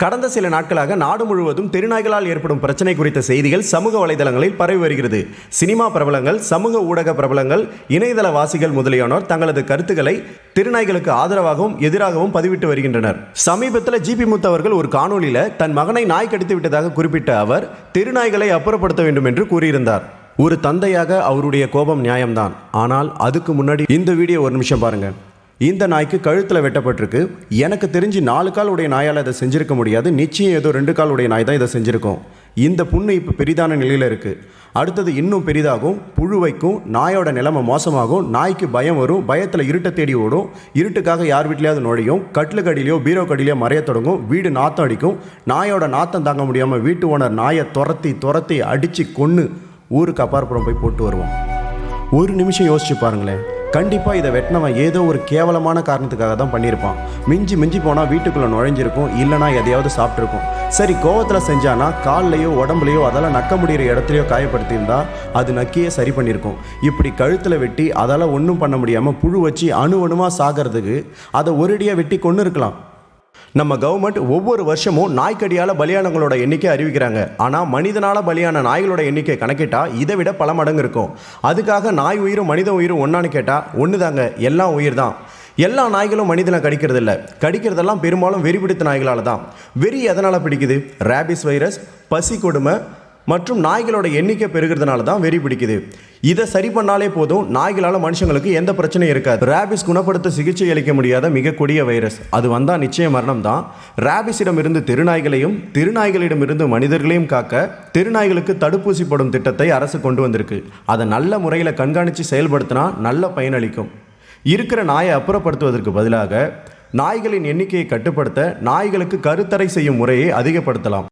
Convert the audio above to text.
கடந்த சில நாட்களாக நாடு முழுவதும் தெருநாய்களால் ஏற்படும் பிரச்சனை குறித்த செய்திகள் சமூக வலைதளங்களில் பரவி வருகிறது. சினிமா பிரபலங்கள், சமூக ஊடக பிரபலங்கள், இணையதள வாசிகள் முதலியானோர் தங்களது கருத்துக்களை தெருநாய்களுக்கு ஆதரவாகவும் எதிராகவும் பதிவிட்டு வருகின்றனர். சமீபத்தில் ஜிபி முத்து அவர்கள் ஒரு காணொலியில் தன் மகனை நாய் கடித்து விட்டதாக குறிப்பிட்ட அவர் தெருநாய்களை அப்புறப்படுத்த வேண்டும் என்று கூறியிருந்தார். ஒரு தந்தையாக அவருடைய கோபம் நியாயம்தான். ஆனால் அதுக்கு முன்னாடி இந்த வீடியோ ஒரு நிமிஷம் பாருங்க. இந்த நாய்க்கு கழுத்தில் வெட்டப்பட்டிருக்கு. எனக்கு தெரிஞ்சு 4 கால் உடைய நாயால் இதை செஞ்சிருக்க முடியாது. நிச்சயம் ஏதோ 2 கால் உடைய நாய் தான் இதை செஞ்சுருக்கோம். இந்த புண்ணு இப்போ பெரிதான நிலையில் இருக்குது. அடுத்தது இன்னும் பெரிதாகும், புழு வைக்கும், நாயோட நிலைமை மோசமாகும், நாய்க்கு பயம் வரும், பயத்தில் இருட்டை தேடி ஓடும், இருட்டுக்காக யார் வீட்லையாவது நுழையும், கட்டிலுக்கடியிலையோ பீரோ கடியிலையோ மறைய தொடங்கும், வீடு நாத்தம் அடிக்கும். நாயோட நாத்தம் தாங்க முடியாமல் வீட்டு ஓனர் நாயை துரத்தி அடித்து கொன்று ஊருக்கு அப்பாற்புறம் போய் போட்டு வருவோம். ஒரு நிமிஷம் யோசிச்சு பாருங்களேன். கண்டிப்பாக இதை வெட்டினவன் ஏதோ ஒரு கேவலமான காரணத்துக்காக தான் பண்ணியிருப்பான். மிஞ்சி போனால் வீட்டுக்குள்ளே நுழைஞ்சிருக்கும், இல்லைனா எதையாவது சாப்பிட்ருக்கும். சரி, கோவத்தில் செஞ்சானா கால்லையோ உடம்புலையோ அதெல்லாம் நக்க முடிகிற இடத்துலையோ காயப்படுத்தியிருந்தா அது நக்கியே சரி பண்ணியிருக்கும். இப்படி கழுத்தில் வெட்டி அதால் ஒன்றும் பண்ண முடியாமல் புழு வச்சு அணுவணுமாக சாகிறதுக்கு அதை ஒரேடியாக வெட்டி கொண்டு இருக்கலாம். நம்ம கவர்மெண்ட் ஒவ்வொரு வருஷமும் நாய்க்கடியால் பலியானங்களோட எண்ணிக்கை அறிவிக்கிறாங்க. ஆனால் மனிதனால் பலியான நாய்களோட எண்ணிக்கை கணக்கிட்டால் இதை விட பல மடங்கு இருக்கும். அதுக்காக நாய் உயிரும் மனித உயிரும் ஒன்றான்னு கேட்டால் ஒன்று தாங்க, எல்லாம் உயிர் தான். எல்லா நாய்களும் மனிதனை கடிக்கிறதில்ல. கடிக்கிறதெல்லாம் பெரும்பாலும் வெறி பிடித்த நாய்களால் தான். வெறி எதனால் பிடிக்குது? ரேபிஸ் வைரஸ், பசி கொடுமை மற்றும் நாய்களோட எண்ணிக்கை பெருகிறதுனால தான் வெறி பிடிக்குது. இதை சரி பண்ணாலே போதும், நாய்களால் மனுஷங்களுக்கு எந்த பிரச்சனையும் இருக்காது. ரேபிஸ் குணப்படுத்த சிகிச்சை அளிக்க முடியாத மிக கொடிய வைரஸ். அது வந்தால் நிச்சய மரணம் தான். ரேபிஸிடமிருந்து தெருநாய்களையும் தெருநாய்களிடமிருந்து மனிதர்களையும் காக்க தெருநாய்களுக்கு தடுப்பூசி போடும் திட்டத்தை அரசு கொண்டு வந்திருக்கு. அதை நல்ல முறையில் கண்காணித்து செயல்படுத்தினா நல்ல பயனளிக்கும். இருக்கிற நாயை அப்புறப்படுத்துவதற்கு பதிலாக நாய்களின் எண்ணிக்கையை கட்டுப்படுத்த நாய்களுக்கு கருத்தடை செய்யும் முறையை அதிகப்படுத்தலாம்.